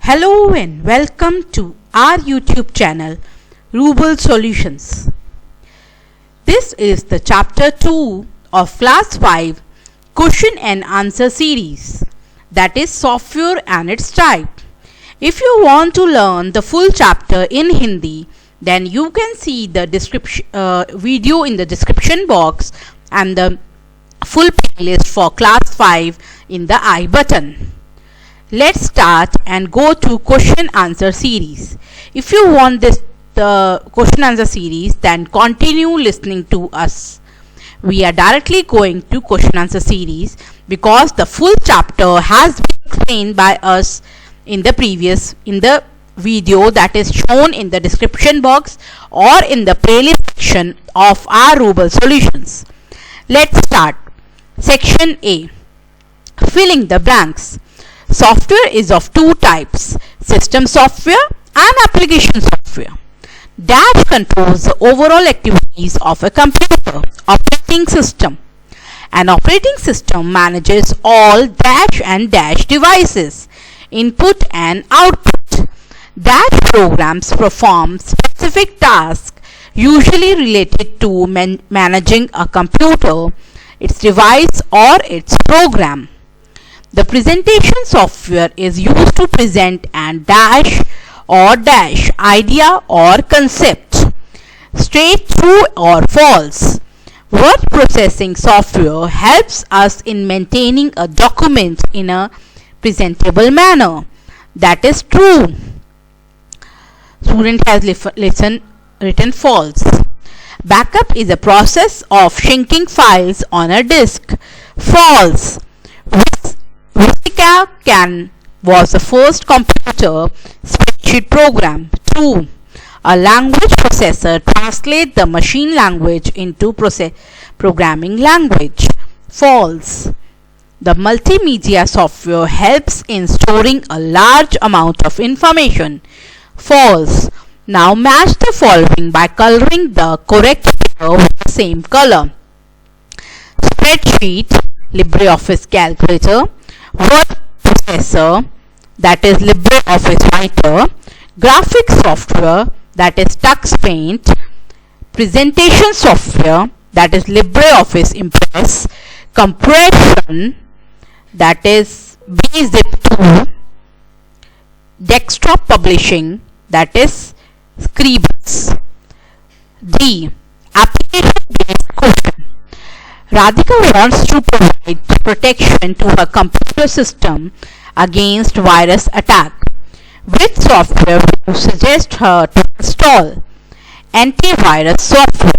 Hello and welcome to our YouTube channel Ruble Solutions. This is the chapter 2 of class 5 question and answer series, that is software and its type. If you want to learn the full chapter in Hindi, then you can see the description video in the description box and the full playlist for class 5 in the I button. Let's start and go to question answer series. If you want the question answer series, then continue listening to us. We are directly going to question answer series because the full chapter has been explained by us in the video that is shown in the description box or in the playlist section of our Ruble Solutions. Let's start. Section A. Filling the blanks. Software is of two types, system software and application software. Dash controls the overall activities of a computer operating system. An operating system manages all dash and dash devices, input and output. Dash programs perform specific tasks usually related to managing a computer, its device or its program. The presentation software is used to present an dash idea or concept, straight, true or false. Word processing software helps us in maintaining a document in a presentable manner, that is true. Student has written false. Backup is a process of syncing files on a disk, false. VisiCalc was the first computer spreadsheet program. True. A language processor translates the machine language into programming language. False. The multimedia software helps in storing a large amount of information. False. Now match the following by coloring the correct figure with the same color. Spreadsheet, LibreOffice Calculator, word processor, that is LibreOffice Writer, graphics software, that is TuxPaint, presentation software, that is LibreOffice Impress, compression, that is BZip2, desktop publishing, that is Scribus. D. Application-based question. Radhika wants to provide protection to her computer system against virus attack. Which software would you suggest her to install? Antivirus software.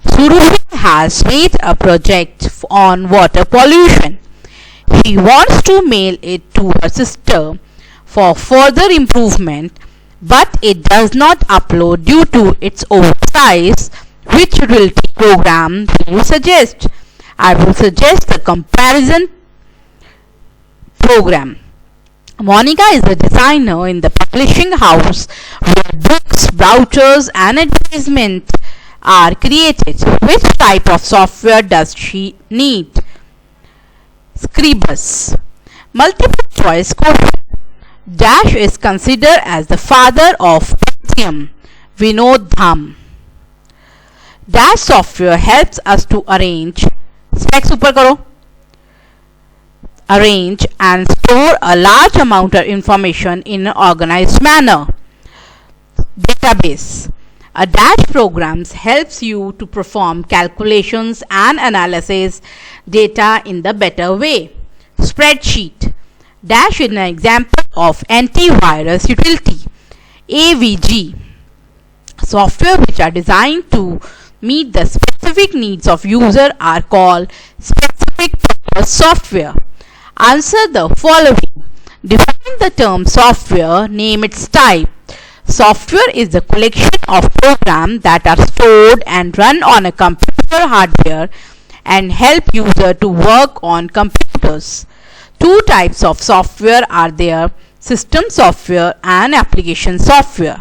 Surabhi has made a project on water pollution. He wants to mail it to her sister for further improvement, but it does not upload due to its oversize. Which utility program do you suggest? I will suggest the comparison program. Monica is a designer in the publishing house where books, brochures and advertisements are created. Which type of software does she need? Scribus. Multiple choice question. Dash is considered as the father of Pentium. Vinod Dham. Dash software helps us to arrange and store a large amount of information in an organized manner. Database. A Dash program helps you to perform calculations and analysis data in the better way. Spreadsheet. Dash is an example of antivirus utility. AVG. Software which are designed to meet the specific needs of user are called specific purpose software. Answer the following. Define the term software, name its type. Software is the collection of programs that are stored and run on a computer hardware and help user to work on computers. Two types of software are there, system software and application software.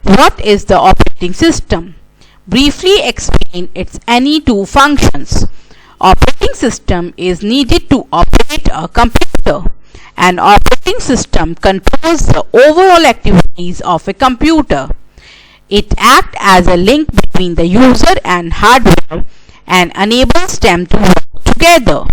What is the operating system? Briefly explain its any two functions. Operating system is needed to operate a computer. An operating system controls the overall activities of a computer. It acts as a link between the user and hardware and enables them to work together.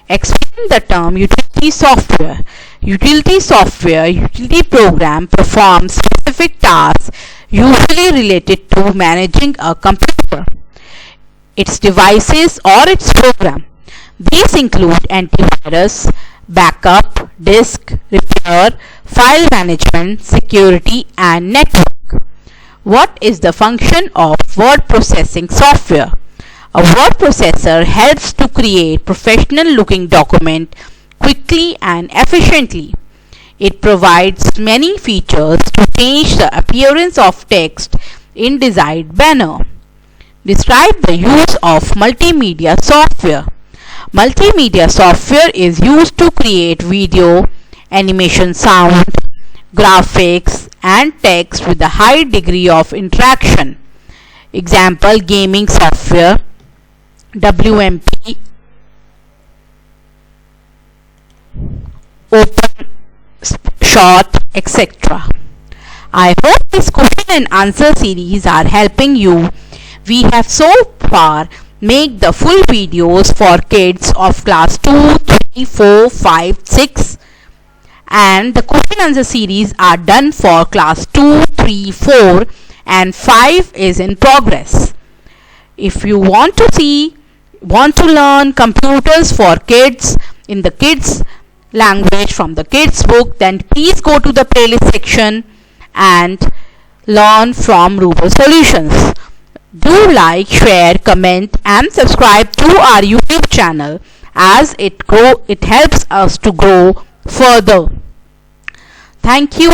Explain the term utility software. Utility program performs specific tasks usually related to managing a computer, its devices or its program. These include antivirus, backup, disk, repair, file management, security and network. What is the function of word processing software? A word processor helps to create professional looking document quickly and efficiently. It provides many features to change the appearance of text in desired manner. Describe the use of multimedia software. Multimedia software is used to create video, animation, sound, graphics and text with a high degree of interaction. Example: gaming software, WMP, OpenShot, etc. I hope this question and answer series are helping you. We have so far made the full videos for kids of class 2, 3, 4, 5, 6 and the question answer series are done for class 2, 3, 4 and 5 is in progress. If you want to learn computers for kids in the kids language from the kids book, then please go to the playlist section and learn from Rubal Solutions. Do like, share, comment and subscribe to our YouTube channel as it helps us to grow further. Thank you.